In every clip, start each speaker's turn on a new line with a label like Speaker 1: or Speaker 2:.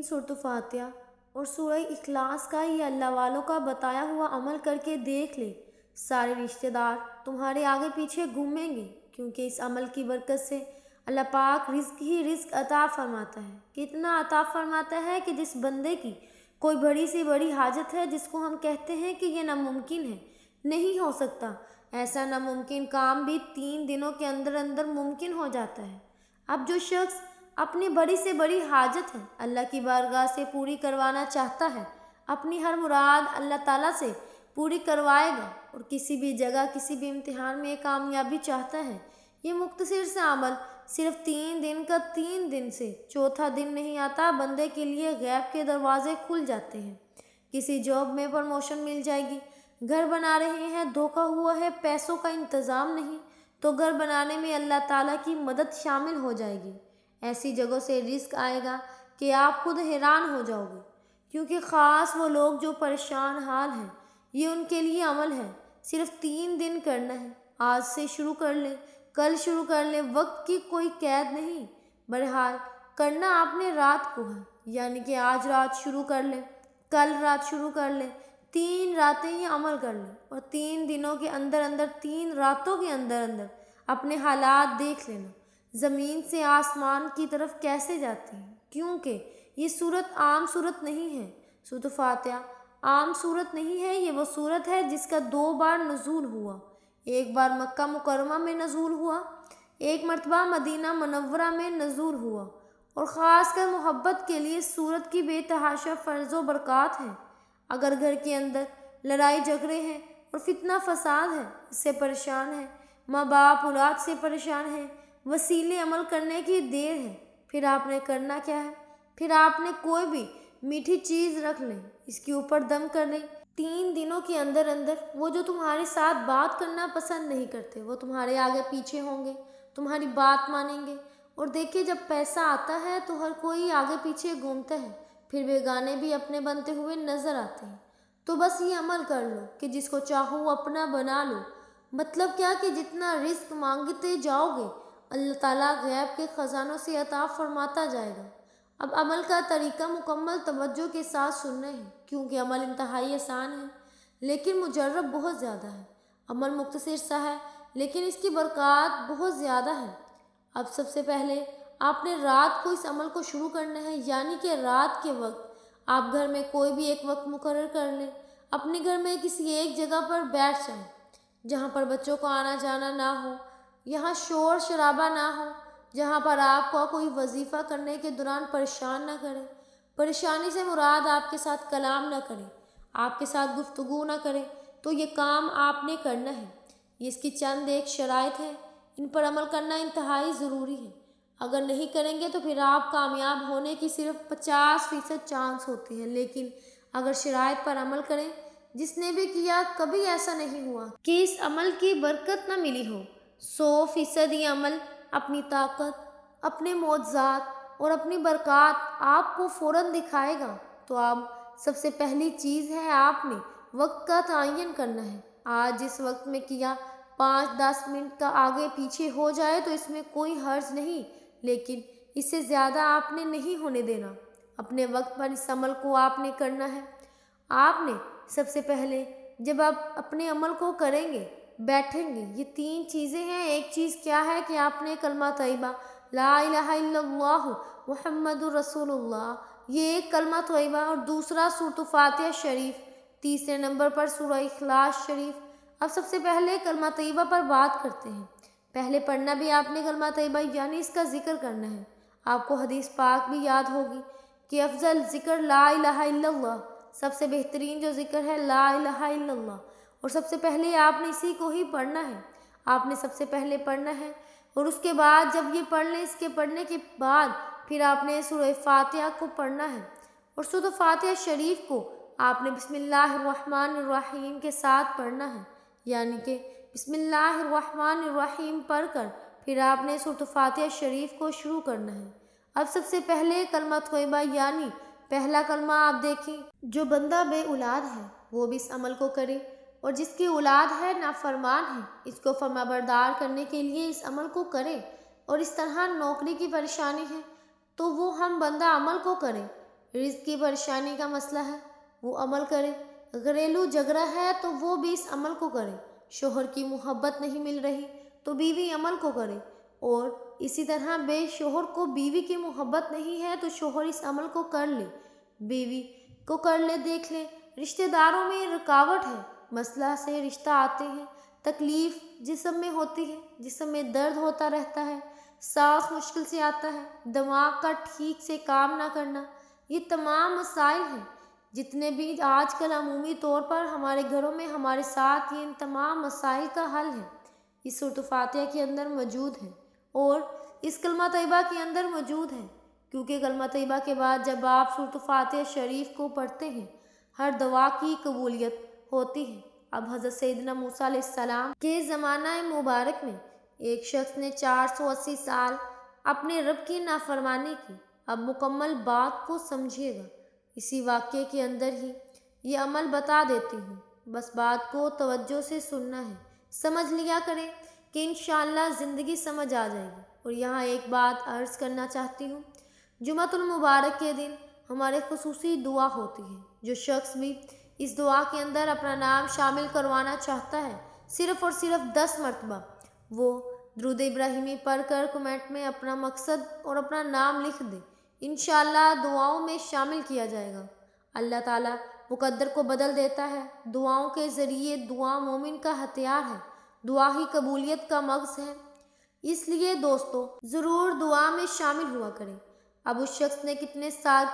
Speaker 1: سورۃ فاتحہ اور سورہ اخلاص کا یہ اللہ والوں کا بتایا ہوا عمل کر کے دیکھ لے، سارے رشتہ دار تمہارے آگے پیچھے گھومیں گے، کیونکہ اس عمل کی برکت سے اللہ پاک رزق ہی رزق عطا فرماتا ہے۔ کتنا عطا فرماتا ہے کہ جس بندے کی کوئی بڑی سے بڑی حاجت ہے، جس کو ہم کہتے ہیں کہ یہ ناممکن ہے، نہیں ہو سکتا، ایسا ناممکن کام بھی 3 دنوں کے اندر اندر ممکن ہو جاتا ہے۔ اب جو شخص اپنی بڑی سے بڑی حاجت ہے اللہ کی بارگاہ سے پوری کروانا چاہتا ہے، اپنی ہر مراد اللہ تعالیٰ سے پوری کروائے گا، اور کسی بھی جگہ کسی بھی امتحان میں کامیابی چاہتا ہے، یہ مختصر سے عمل صرف 3 دن کا 3 دن سے چوتھا دن نہیں آتا، بندے کے لیے غیب کے دروازے کھل جاتے ہیں۔ کسی جاب میں پروموشن مل جائے گی، گھر بنا رہے ہیں، دھوکہ ہوا ہے، پیسوں کا انتظام نہیں، تو گھر بنانے میں اللہ تعالیٰ کی مدد شامل ہو جائے گی۔ ایسی جگہوں سے رزق آئے گا کہ آپ خود حیران ہو جاؤ گے، کیونکہ خاص وہ لوگ جو پریشان حال ہیں، یہ ان کے لیے عمل ہے، صرف 3 دن کرنا ہے۔ آج سے شروع کر لیں، کل شروع کر لیں، وقت کی کوئی قید نہیں۔ بہرحال کرنا آپ نے رات کو ہے، یعنی کہ آج رات شروع کر لیں، کل رات شروع کر لیں، 3 راتیں یہ عمل کر لیں، اور 3 دنوں کے اندر اندر 3 راتوں کے اندر اندر اپنے حالات دیکھ لینا، زمین سے آسمان کی طرف کیسے جاتے ہیں، کیونکہ یہ صورت عام صورت نہیں ہے۔ سورۃ فاتحہ عام صورت نہیں ہے، یہ وہ صورت ہے جس کا 2 بار نزول ہوا، ایک بار مکہ مکرمہ میں نزول ہوا، ایک مرتبہ مدینہ منورہ میں نزول ہوا، اور خاص کر محبت کے لیے صورت کی بے تحاشا فضل و برکات ہیں۔ اگر گھر کے اندر لڑائی جھگڑے ہیں اور فتنہ فساد ہے، اس سے پریشان ہے، ماں باپ اولاد سے پریشان ہے، وسیلے عمل کرنے کی دیر ہے، پھر آپ نے کرنا کیا ہے؟ پھر آپ نے کوئی بھی میٹھی چیز رکھ لیں، اس کے اوپر دم کر لیں، 3 دنوں کے اندر اندر وہ جو تمہارے ساتھ بات کرنا پسند نہیں کرتے، وہ تمہارے آگے پیچھے ہوں گے، تمہاری بات مانیں گے۔ اور دیکھیں، جب پیسہ آتا ہے تو ہر کوئی آگے پیچھے گھومتا ہے، پھر بیگانے بھی اپنے بنتے ہوئے نظر آتے ہیں۔ تو بس یہ عمل کر لو کہ جس کو چاہو وہ اپنا بنا لو۔ مطلب کیا کہ جتنا رزق مانگتے جاؤ گے، اللہ تعالیٰ غیب کے خزانوں سے عطا فرماتا جائے گا۔ اب عمل کا طریقہ مکمل توجہ کے ساتھ سننا ہے، کیونکہ عمل انتہائی آسان ہے لیکن مجرب بہت زیادہ ہے۔ عمل مختصر سا ہے لیکن اس کی برکات بہت زیادہ ہے۔ اب سب سے پہلے آپ نے رات کو اس عمل کو شروع کرنا ہے، یعنی کہ رات کے وقت آپ گھر میں کوئی بھی ایک وقت مقرر کر لیں، اپنے گھر میں کسی ایک جگہ پر بیٹھ جائیں جہاں پر بچوں کو آنا جانا نہ ہو، یہاں شور شرابہ نہ ہو، جہاں پر آپ کو کوئی وظیفہ کرنے کے دوران پریشان نہ کرے۔ پریشانی سے مراد آپ کے ساتھ کلام نہ کرے، آپ کے ساتھ گفتگو نہ کرے، تو یہ کام آپ نے کرنا ہے۔ یہ اس کی چند ایک شرائط ہیں، ان پر عمل کرنا انتہائی ضروری ہے۔ اگر نہیں کریں گے تو پھر آپ کامیاب ہونے کی صرف 50% چانس ہوتے ہیں، لیکن اگر شرائط پر عمل کریں، جس نے بھی کیا کبھی ایسا نہیں ہوا کہ اس عمل کی برکت نہ ملی ہو۔ 100% یہ عمل اپنی طاقت، اپنے معجزات اور اپنی برکات آپ کو فوراً دکھائے گا۔ تو اب سب سے پہلی چیز ہے، آپ نے وقت کا تعین کرنا ہے۔ آج جس وقت میں کیا 5-10 منٹ کا آگے پیچھے ہو جائے تو اس میں کوئی حرج نہیں، لیکن اس سے زیادہ آپ نے نہیں ہونے دینا۔ اپنے وقت پر اس عمل کو آپ نے کرنا ہے۔ آپ نے سب سے پہلے جب آپ اپنے عمل کو کریں گے، بیٹھیں گے، یہ 3 چیزیں ہیں۔ ایک چیز کیا ہے کہ آپ نے کلمہ طیبہ لا الہ الا اللہ محمد رسول اللہ، یہ ایک کلمہ طیبہ، اور دوسرا سورۃ فاتحہ شریف، تیسرے نمبر پر سورہ اخلاص شریف۔ اب سب سے پہلے کلمہ طیبہ پر بات کرتے ہیں۔ پہلے پڑھنا بھی آپ نے کلمہ طیبہ، یعنی اس کا ذکر کرنا ہے۔ آپ کو حدیث پاک بھی یاد ہوگی کہ افضل ذکر لا الہ الا اللہ، سب سے بہترین جو ذکر ہے لا الہ الا اللہ، اور سب سے پہلے آپ نے اسی کو ہی پڑھنا ہے۔ آپ نے سب سے پہلے پڑھنا ہے، اور اس کے بعد جب یہ پڑھ لیں، اس کے پڑھنے کے بعد پھر آپ نے سورہ فاتحہ کو پڑھنا ہے، اور سورۃ فاتحہ شریف کو آپ نے بسم اللہ الرحمن الرحیم کے ساتھ پڑھنا ہے، یعنی کہ بسم اللہ الرحمن الرحیم پڑھ کر پھر آپ نے سورۃ فاتحہ شریف کو شروع کرنا ہے۔ اب سب سے پہلے کلمہ طیبہ، یعنی پہلا کلمہ آپ دیکھیں، جو بندہ بے اولاد ہے وہ بھی اس عمل کو کرے، اور جس کی اولاد ہے نافرمان ہے، اس کو فرما بردار کرنے کے لیے اس عمل کو کرے، اور اس طرح نوکری کی پریشانی ہے تو وہ ہم بندہ عمل کو کرے، رزق کی پریشانی کا مسئلہ ہے وہ عمل کرے، گھریلو جھگڑا ہے تو وہ بھی اس عمل کو کرے، شوہر کی محبت نہیں مل رہی تو بیوی عمل کو کرے، اور اسی طرح بے شوہر کو بیوی کی محبت نہیں ہے تو شوہر اس عمل کو کر لے، بیوی کو کر لے۔ دیکھ لے رشتہ داروں میں رکاوٹ ہے، مسئلہ سے رشتہ آتے ہیں، تکلیف جسم میں ہوتی ہے، جسم میں درد ہوتا رہتا ہے، سانس مشکل سے آتا ہے، دماغ کا ٹھیک سے کام نہ کرنا، یہ تمام مسائل ہیں جتنے بھی آج کل عمومی طور پر ہمارے گھروں میں ہمارے ساتھ، یہ ان تمام مسائل کا حل ہے اس سورۃ فاتحہ کے اندر موجود ہے اور اس کلمہ طیبہ کے اندر موجود ہے، کیونکہ کلمہ طیبہ کے بعد جب آپ سورۃ فاتحہ شریف کو پڑھتے ہیں ہر دعا کی قبولیت ہوتی ہے۔ اب حضرت سیدنا موسیٰ علیہ السلام کے زمانہ مبارک میں ایک شخص نے 480 سال اپنے رب کی نافرمانی کی۔ اب مکمل بات کو سمجھیے گا، اسی واقعے کے اندر ہی یہ عمل بتا دیتی ہوں، بس بات کو توجہ سے سننا ہے، سمجھ لیا کریں کہ انشاءاللہ زندگی سمجھ آ جائے گی۔ اور یہاں ایک بات عرض کرنا چاہتی ہوں، جمعۃ المبارک کے دن ہمارے خصوصی دعا ہوتی ہے، جو شخص بھی اس دعا کے اندر اپنا نام شامل کروانا چاہتا ہے، صرف اور صرف 10 مرتبہ وہ درود ابراہیمی پڑھ کر کمنٹ میں اپنا مقصد اور اپنا نام لکھ دے، انشاءاللہ دعاؤں میں شامل کیا جائے گا۔ اللہ تعالیٰ مقدر کو بدل دیتا ہے، دعاؤں کے ذریعے دعا مومن کا ہتھیار ہے، دعا ہی قبولیت کا مغز ہے، اس لیے دوستو ضرور دعا میں شامل ہوا کریں۔ اب اس شخص نے کتنے سال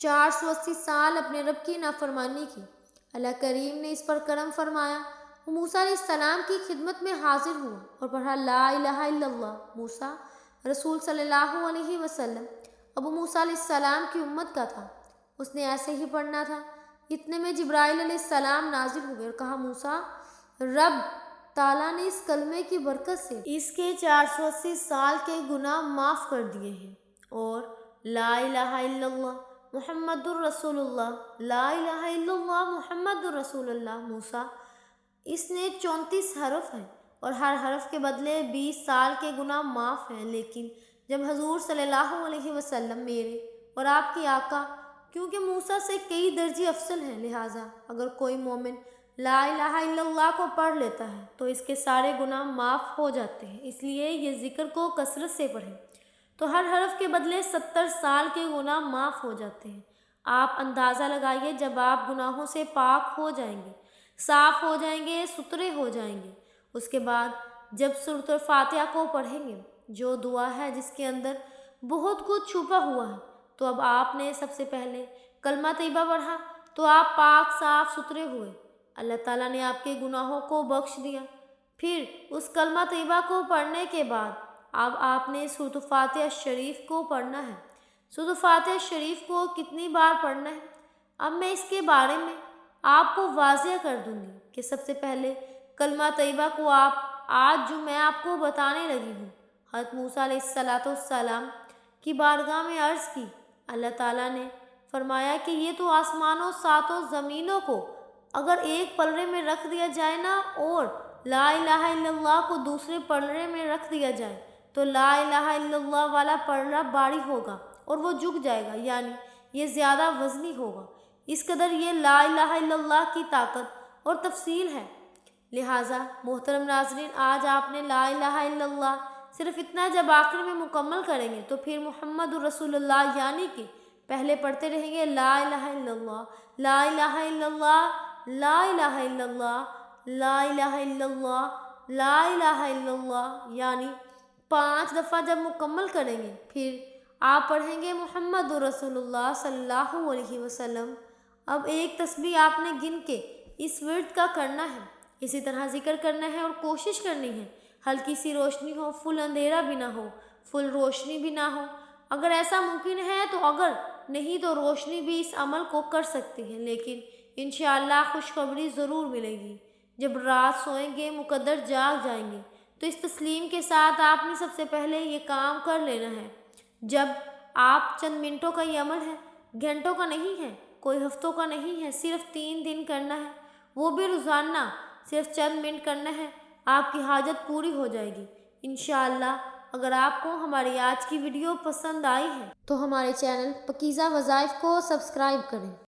Speaker 1: 480 سال اپنے رب کی نافرمانی کی، اللہ کریم نے اس پر کرم فرمایا، وہ موسیٰ علیہ السلام کی خدمت میں حاضر ہوا اور پڑھا لا الہ الا اللہ۔ موسیٰ رسول صلی اللہ علیہ وسلم ابو موسیٰ علیہ السلام کی امت کا تھا، اس نے ایسے ہی پڑھنا تھا۔ اتنے میں جبرائیل علیہ السلام نازل ہوئے اور کہا موسیٰ رب تعالیٰ نے اس کلمے کی برکت سے اس کے 480 سال کے گناہ معاف کر دیے ہیں، اور لا الہ الا اللہ محمد الرسول اللہ، لا الہ الا اللہ محمد الرسول اللہ۔ موسیٰ اس نے 34 حرف ہیں اور ہر حرف کے بدلے 20 سال کے گناہ معاف ہیں، لیکن جب حضور صلی اللہ علیہ وسلم میرے اور آپ کے آقا کیونکہ موسیٰ سے کئی درجے افضل ہیں، لہٰذا اگر کوئی مومن لا الہ الا اللہ کو پڑھ لیتا ہے تو اس کے سارے گناہ معاف ہو جاتے ہیں، اس لیے یہ ذکر کو کثرت سے پڑھیں تو ہر حرف کے بدلے 70 سال کے گناہ معاف ہو جاتے ہیں۔ آپ اندازہ لگائیے جب آپ گناہوں سے پاک ہو جائیں گے، صاف ہو جائیں گے، ستھرے ہو جائیں گے، اس کے بعد جب سورۃ الفاتحہ کو پڑھیں گے جو دعا ہے جس کے اندر بہت کچھ چھپا ہوا ہے، تو اب آپ نے سب سے پہلے کلمہ طیبہ پڑھا تو آپ پاک صاف ستھرے ہوئے، اللہ تعالیٰ نے آپ کے گناہوں کو بخش دیا۔ پھر اس کلمہ طیبہ کو پڑھنے کے بعد اب آپ نے سورۃ الفاتحہ شریف کو پڑھنا ہے۔ سورۃ الفاتحہ شریف کو کتنی بار پڑھنا ہے اب میں اس کے بارے میں آپ کو واضح کر دوں گی کہ سب سے پہلے کلمہ طیبہ کو آج جو میں آپ کو بتانے لگی ہوں، حضرت موسیٰ علیہ السلام کی بارگاہ میں عرض کی، اللہ تعالیٰ نے فرمایا کہ یہ تو آسمانوں ساتوں زمینوں کو اگر ایک پلڑے میں رکھ دیا جائے نا اور لا الہ الا اللہ کو دوسرے پلڑے میں رکھ دیا جائے تو لا الہ الا اللہ والا پلڑا بھاری ہوگا اور وہ جھک جائے گا، یعنی یہ زیادہ وزنی ہوگا، اس قدر یہ لا الہ الا اللہ کی طاقت اور تفصیل ہے۔ لہٰذا محترم ناظرین، آج آپ نے لا الہ الا اللہ صرف اتنا جب آخر میں مکمل کریں گے تو پھر محمد الرسول اللہ یعنی کہ پہلے پڑھتے رہیں گے لا الہ الا اللہ، لا الہ الا اللہ، لا الہ الا اللہ، لا الہ الا اللہ، لا الہ الا اللہ، یعنی 5 دفعہ جب مکمل کریں گے پھر آپ پڑھیں گے محمد رسول اللہ صلی اللہ علیہ وسلم۔ اب ایک تسبیح آپ نے گن کے اس ورد کا کرنا ہے، اسی طرح ذکر کرنا ہے اور کوشش کرنی ہے ہلکی سی روشنی ہو، فل اندھیرا بھی نہ ہو، فل روشنی بھی نہ ہو، اگر ایسا ممکن ہے تو، اگر نہیں تو روشنی بھی اس عمل کو کر سکتی ہے، لیکن انشاءاللہ خوشخبری ضرور ملے گی۔ جب رات سوئیں گے مقدر جاگ جائیں گے تو اس تسلیم کے ساتھ آپ نے سب سے پہلے یہ کام کر لینا ہے، جب آپ چند منٹوں کا یہ عمل ہے، گھنٹوں کا نہیں ہے، کوئی ہفتوں کا نہیں ہے، صرف 3 دن کرنا ہے، وہ بھی روزانہ صرف چند منٹ کرنا ہے، آپ کی حاجت پوری ہو جائے گی انشاءاللہ۔ اگر آپ کو ہماری آج کی ویڈیو پسند آئی ہے تو ہمارے چینل پاکیزہ وظائف کو سبسکرائب کریں۔